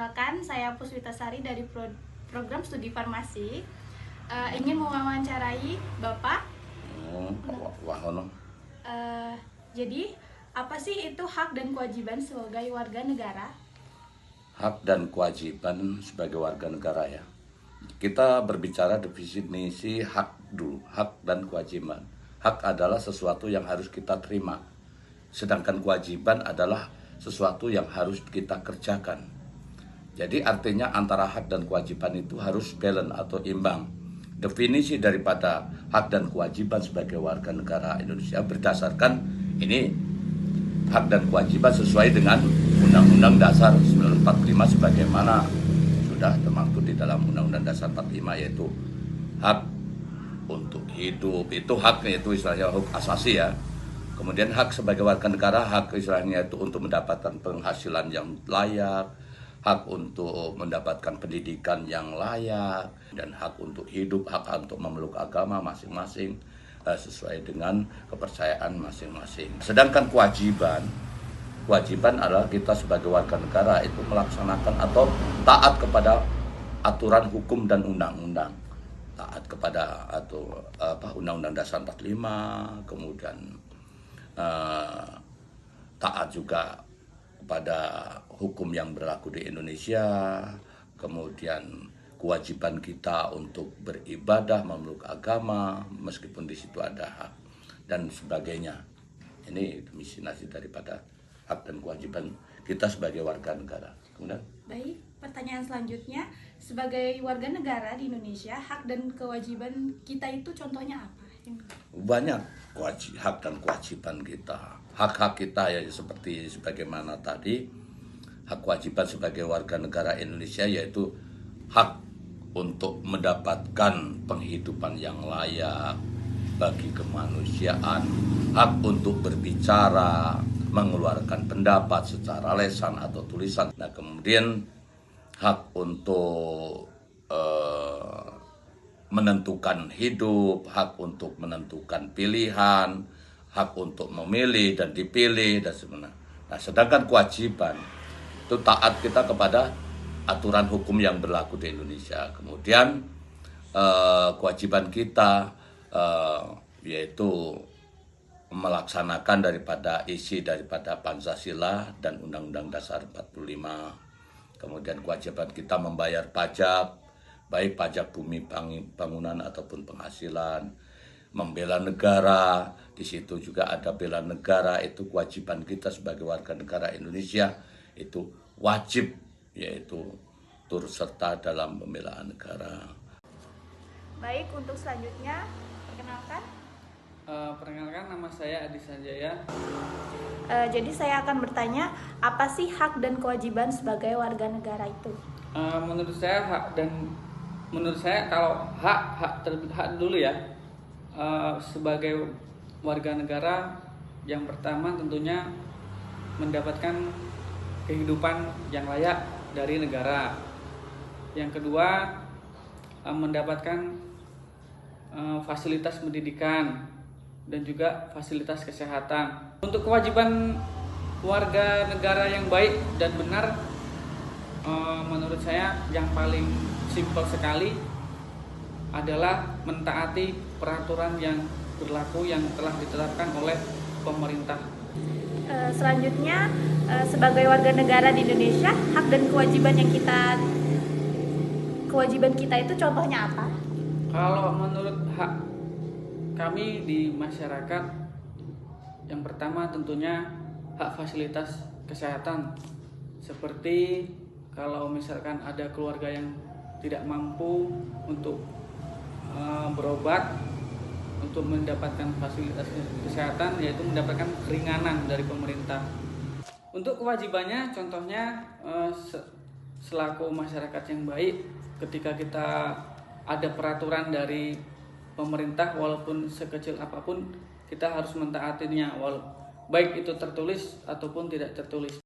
Perkenalkan, saya Puswitasari dari program studi farmasi. Ingin mewawancarai Bapak. Wah, ono. Jadi, apa sih itu hak dan kewajiban sebagai warga negara? Hak dan kewajiban sebagai warga negara ya. Kita berbicara definisi hak dulu, hak dan kewajiban. Hak adalah sesuatu yang harus kita terima. Sedangkan kewajiban adalah sesuatu yang harus kita kerjakan. Jadi artinya antara hak dan kewajiban itu harus balance atau imbang. Definisi daripada hak dan kewajiban sebagai warga negara Indonesia berdasarkan ini hak dan kewajiban sesuai dengan Undang-Undang Dasar 1945 sebagaimana sudah termaktub di dalam Undang-Undang Dasar 45, yaitu hak untuk hidup, itu hak, yaitu istilahnya hak asasi ya. Kemudian hak sebagai warga negara, hak istilahnya itu untuk mendapatkan penghasilan yang layak, hak untuk mendapatkan pendidikan yang layak, dan hak untuk hidup, hak untuk memeluk agama masing-masing sesuai dengan kepercayaan masing-masing. Sedangkan kewajiban adalah kita sebagai warga negara itu melaksanakan atau taat kepada aturan hukum dan undang-undang, taat kepada Undang-Undang Dasar 45, kemudian taat juga kepada hukum yang berlaku di Indonesia, kemudian kewajiban kita untuk beribadah, memeluk agama, meskipun di situ ada hak dan sebagainya. Ini definisi daripada hak dan kewajiban kita sebagai warga negara. Kemudian, Baik, pertanyaan selanjutnya, sebagai warga negara di Indonesia, hak dan kewajiban kita itu contohnya apa? banyak hak dan kewajiban kita. Hak-hak kita ya seperti sebagaimana tadi, hak kewajiban sebagai warga negara Indonesia yaitu hak untuk mendapatkan penghidupan yang layak bagi kemanusiaan, hak untuk berbicara, mengeluarkan pendapat secara lesan atau tulisan. Nah, kemudian hak untuk menentukan hidup, hak untuk menentukan pilihan, hak untuk memilih dan dipilih dan sebenarnya. Nah, sedangkan kewajiban itu taat kita kepada aturan hukum yang berlaku di Indonesia. Kemudian kewajiban kita yaitu melaksanakan daripada isi daripada Pancasila dan Undang-Undang Dasar 45. Kemudian kewajiban kita membayar pajak, baik pajak bumi bangunan ataupun penghasilan, membela negara, di situ juga ada bela negara, itu kewajiban kita sebagai warga negara Indonesia, itu wajib, yaitu turut serta dalam pembelaan negara. Baik, untuk selanjutnya, perkenalkan. Perkenalkan, nama saya Adi Sanjaya. Jadi saya akan bertanya, apa sih hak dan kewajiban sebagai warga negara itu? Menurut saya kalau hak dulu ya. Sebagai warga negara, yang pertama tentunya mendapatkan kehidupan yang layak dari negara. Yang kedua, mendapatkan fasilitas pendidikan dan juga fasilitas kesehatan. Untuk kewajiban warga negara yang baik dan benar, menurut saya yang paling simpel sekali adalah mentaati peraturan yang berlaku yang telah ditetapkan oleh pemerintah. Selanjutnya, sebagai warga negara di Indonesia, hak dan kewajiban kita itu contohnya apa? Kalau menurut hak kami di masyarakat, yang pertama tentunya hak fasilitas kesehatan. Seperti kalau misalkan ada keluarga yang tidak mampu untuk berobat, untuk mendapatkan fasilitas kesehatan, yaitu mendapatkan keringanan dari pemerintah. Untuk kewajibannya, contohnya selaku masyarakat yang baik, ketika kita ada peraturan dari pemerintah, walaupun sekecil apapun, kita harus mentaatinya, baik itu tertulis ataupun tidak tertulis.